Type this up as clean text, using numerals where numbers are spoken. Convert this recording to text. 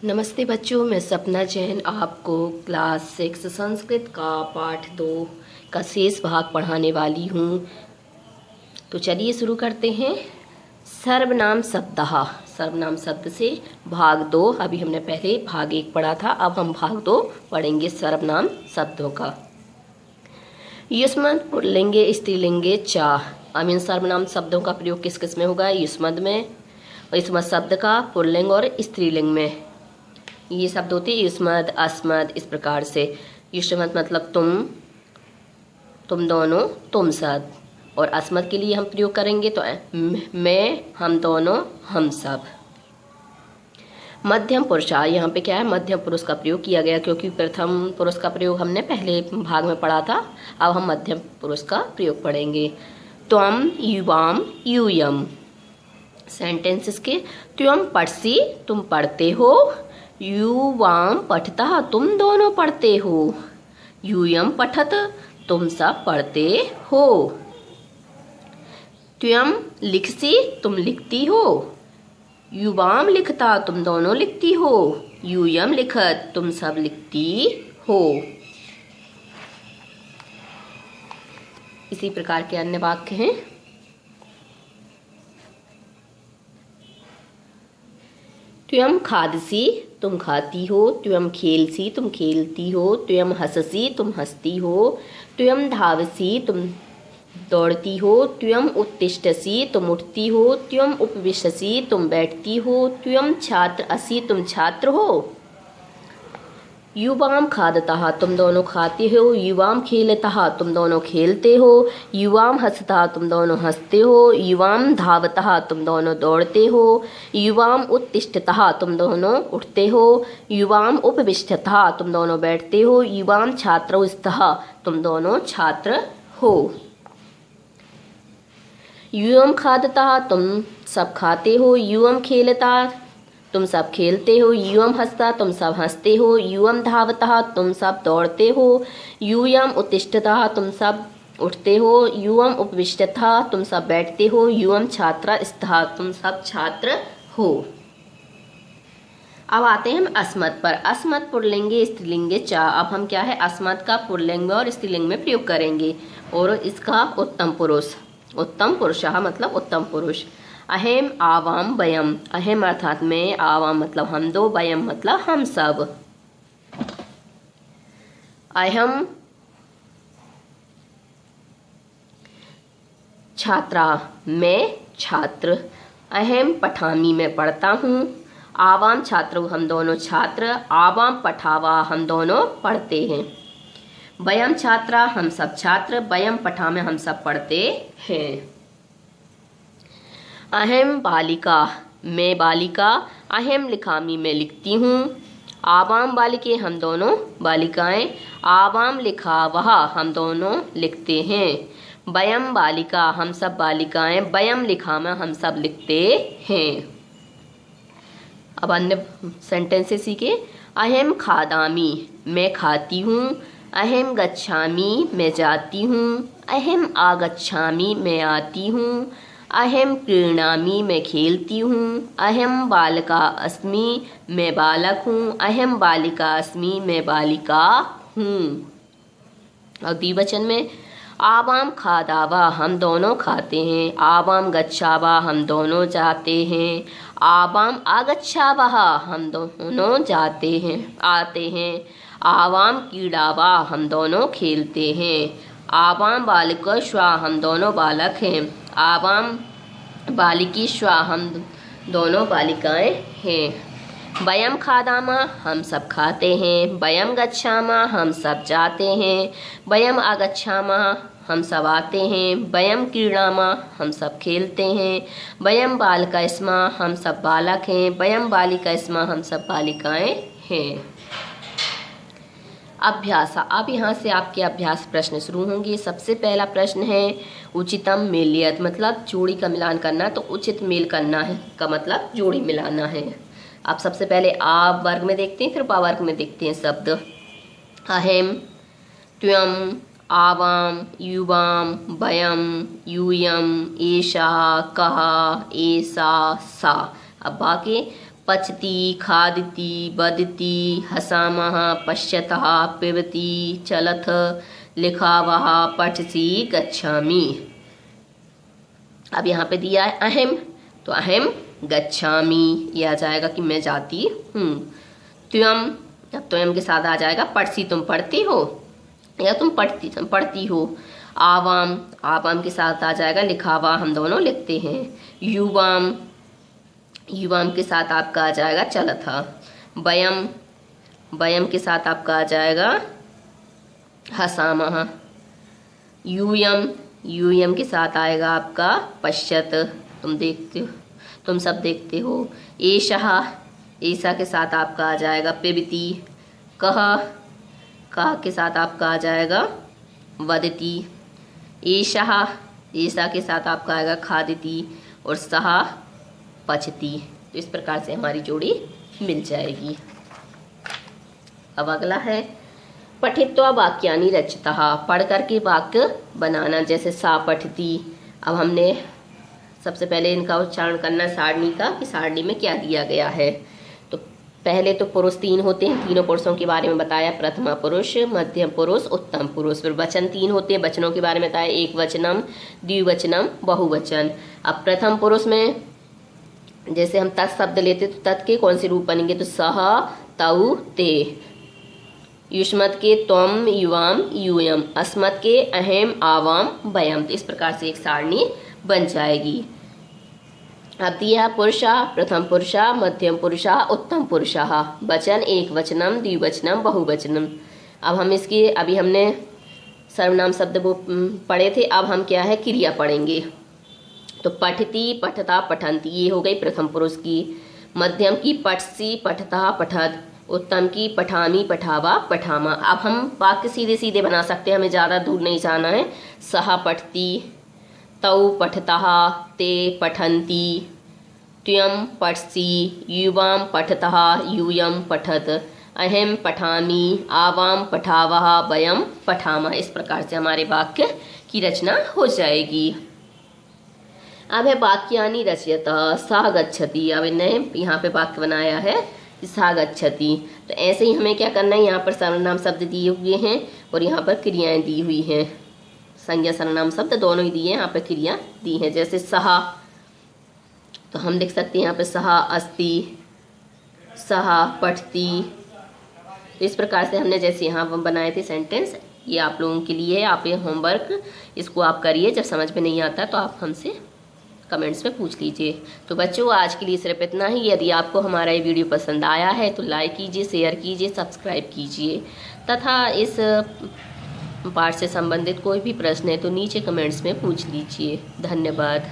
नमस्ते बच्चों, मैं सपना जैन आपको क्लास 6 संस्कृत का पाठ 2 का शेष भाग पढ़ाने वाली हूँ। तो चलिए शुरू करते हैं। सर्वनाम शब्दः, सर्वनाम शब्द से भाग 2। अभी हमने पहले भाग 1 पढ़ा था, अब हम भाग 2 पढ़ेंगे सर्वनाम शब्दों का। युष्मद् पुल्लिंगे स्त्रीलिंगे चा। अब इन सर्वनाम शब्दों का प्रयोग किस किस में होगा? युष्मद् में, युष्मद् शब्द का पुल्लिंग और स्त्रीलिंग में। ये शब्द होते हैं युष्मद्, अस्मद्, इस प्रकार से। युष्मद् मतलब तुम दोनों, तुम सब। और अस्मद् के लिए हम प्रयोग करेंगे तो मैं, हम दोनों, हम सब। मध्यम पुरुष, यहाँ पे क्या है? मध्यम पुरुष का प्रयोग किया गया, क्योंकि प्रथम पुरुष का प्रयोग हमने पहले भाग में पढ़ा था। अब हम मध्यम पुरुष का प्रयोग पढ़ेंगे। त्वम, युवाम, यूयम। सेंटेंसेस के त्वम पठसी, तुम पढ़ते हो। युवाम पठतः, तुम दोनों पढ़ते हो। यूयम पठत, तुम सब पढ़ते हो। त्वम लिखसी, तुम लिखती हो। युवाम लिखता, तुम दोनों लिखती हो। यूयम लिखत, तुम सब लिखती हो। इसी प्रकार के अन्य वाक्य हैं। त्वम खादसी, तुम खाती हो। त्वम खेलसी, तुम खेलती हो। त्वम हंससी, तुम हंसती हो। त्वम धावसी, तुम दौड़ती हो। त्वम उत्तिष्ठसी, तुम उठती हो। त्वम उपविशसी, तुम बैठती हो। त्वम छात्र असि, तुम छात्र हो। युवाम खादतः, तुम दोनों खाते हो। युवाम खेलतः, तुम दोनों खेलते हो। युवाम हंसतः, तुम दोनों हंसते हो। युवाम धावतः, तुम दोनों दौड़ते हो। युवाम उत्तिष्ठतः, तुम दोनों उठते हो। युवाम उपविष्टतः, तुम दोनों बैठते हो। युवाम छात्रौस्तः, तुम दोनों छात्र हो। युवम खादतः, तुम सब खाते हो। युवम खेलतः, तुम सब खेलते हो। युवम हंसता, तुम सब हंसते हो। युवम धावतः, तुम सब दौड़ते हो। यूयम उत्तिष्ठतः, तुम सब उठते हो। युवम उपविष्टतः, तुम सब बैठते हो। युवम छात्रस्तः, तुम सब छात्र हो। अब आते हैं हम अस्मत् पर। अस्मत् पुल्लिंगे स्त्रीलिंगे चा। अब हम क्या है? अस्मत् का पुल्लिंग में और स्त्रीलिंग में प्रयोग करेंगे। और इसका उत्तम पुरुष, उत्तम पुरुषः मतलब उत्तम पुरुष। अहम, आवाम, वयम। अहम अर्थात मैं, आवाम मतलब हम दो, वयम मतलब हम सब। अहम छात्रा, मैं छात्र। अहम पठामी, मैं पढ़ता हूँ। आवाम छात्र, हम दोनों छात्र। आवाम पठावा, हम दोनों पढ़ते हैं। वयम छात्रा, हम सब छात्र। वयम पठामे, हम सब पढ़ते हैं। अहम बालिका, मैं बालिका। अहम लिखामी, मैं लिखती हूँ। आवाम बालिके, हम दोनों बालिकाएं। आवाम लिखावह, हम दोनों लिखते हैं। वयम बालिका, हम सब बालिकाएं। वयम लिखामा, हम सब लिखते हैं। अब अन्य सेंटेंसेस सीखे। अहम खादामी, मैं खाती हूँ। अहम गच्छामी, मैं जाती हूँ। अहम आगच्छामी, मैं आती हूँ। अहम क्रीणामी, मैं खेलती हूँ। अहम बालका अस्मि, मैं बालक हूँ। अहम बालिका अस्मि, मैं बालिका हूँ। और द्विवचन में आवाम खादावा, हम दोनों खाते हैं। आवाम गच्छावा, हम दोनों जाते हैं। आवाम आगच्छावः, हम दोनों जाते हैं, आते हैं। आवाम क्रीडावा, हम दोनों खेलते हैं। आवाम बालिकश्वा, हम दोनों बालक हैं। आवाम बालिकीश्वा, हम दोनों बालिकाएं हैं। वयम खादामा, हम सब खाते हैं। वयम गच्छामा, हम सब जाते हैं। वयम आगच्छामा, हम सब आते हैं। वयम क्रीडामा, हम सब खेलते हैं। वयम बालका स्मा, हम सब बालक हैं। वयम बालिका स्मा, हम सब बालिकाएं हैं। अभ्यास। अब यहाँ से आपके अभ्यास प्रश्न शुरू होंगे। सबसे पहला प्रश्न है उचितम मेलयत, मतलब जोड़ी का मिलान करना। तो उचित मेल करना है का मतलब जोड़ी मिलाना है। आप सबसे पहले आ वर्ग में देखते हैं, फिर बा वर्ग में देखते हैं शब्द। अहम, त्वम, आवाम, युवाम, वयम, यूयम, एषा, कहा, एसा, सा। अब बाकी पचति खादति वदति हसामः पश्यतः पिबति चलथ लिखावः पठसि गच्छामि। अब यहाँ पे दिया है अहम, तो अहम गच्छामि ये आ जाएगा कि मैं जाती हूँ। त्वम, अब त्वम के साथ आ जाएगा पठसी तुम पढ़ती हो या तुम पढ़ती हो। आवाम, आवाम के साथ आ जाएगा लिखावा हम दोनों लिखते हैं। युवाम, युवाम के साथ आपका आ जाएगा चलथ। वयम, वयम के साथ आपका आ जाएगा हसामः। यूयम, यूयम के साथ आएगा आपका पश्यत तुम देखते हो, तुम सब देखते हो। एषः, ऐसा के साथ आपका आ जाएगा पिबती। कह, कह के साथ आपका आ जाएगा वदती। एषः, ऐसा के साथ आपका आएगा खादती और सह पचती। तो इस प्रकार से हमारी जोड़ी मिल जाएगी। अब अगला है पठित्वा वाक्यानि रचतः, पढ़ करके वाक्य बनाना। जैसे सा पठती, अब हमने सबसे पहले इनका उच्चारण करना सारणी का कि सारणी में क्या दिया गया है। तो पहले तो पुरुष 3 होते हैं, तीनों पुरुषों के बारे में बताया, प्रथमा पुरुष, मध्यम पुरुष, उत्तम पुरुष। फिर वचन 3 होते हैं, वचनों के बारे में बताया, एक वचनम, द्विवचनम, बहुवचन। अब प्रथम पुरुष में जैसे हम तत् शब्द लेते तो तत् के कौन से रूप बनेंगे, तो सह, तौ, ते। युष्मत के त्वम, युवाम, यूयम। अस्मत् के अहम, आवाम, वयम। तो इस प्रकार से एक सारणी बन जाएगी। अब दिया पुरुषा, प्रथम पुरुषा, मध्यम पुरुषा, उत्तम पुरुषा। वचन एक वचनम, द्विवचनम, बहुवचनम। अब हम इसकी, अभी हमने सर्वनाम शब्द वो पढ़े थे, अब हम क्या है क्रिया पढ़ेंगे। तो पठती, पठता, पठन्ति, ये हो गई प्रथम पुरुष की। मध्यम की पठसी, पठता, पठत। उत्तम की पठामी, पठावा, पठामा। अब हम वाक्य सीधे सीधे बना सकते हैं, हमें ज़्यादा दूर नहीं जाना है। सह पठती, तौ पठतः, ते पठन्ति, त्वं पठसि, युवां पठतः, यूयं पठत, अहम पठामि, आवां पठावः, वयं पठामः। इस प्रकार से हमारे वाक्य की रचना हो जाएगी। अब है वाक्यानि रचयतः, सः गच्छति। अब इन्हें यहाँ पे वाक्य बनाया है सः गच्छति। तो ऐसे ही हमें क्या करना है, यहाँ पर सर्वनाम शब्द दिए हुए हैं और यहाँ पर क्रियाएं दी हुई हैं। संज्ञा सर्वनाम शब्द दोनों ही दिए हैं, यहाँ पर क्रिया दी है। जैसे सः, तो हम लिख सकते हैं यहाँ पे सः अस्ति, सः पठति। इस प्रकार से हमने जैसे यहाँ बनाए थे सेंटेंस, ये आप लोगों के लिए है। आप ये होमवर्क इसको आप करिए, जब समझ में नहीं आता तो आप हमसे कमेंट्स में पूछ लीजिए। तो बच्चों आज के लिए सिर्फ इतना ही। यदि आपको हमारा ये वीडियो पसंद आया है तो लाइक कीजिए, शेयर कीजिए, सब्सक्राइब कीजिए तथा इस पाठ से संबंधित कोई भी प्रश्न है तो नीचे कमेंट्स में पूछ लीजिए। धन्यवाद।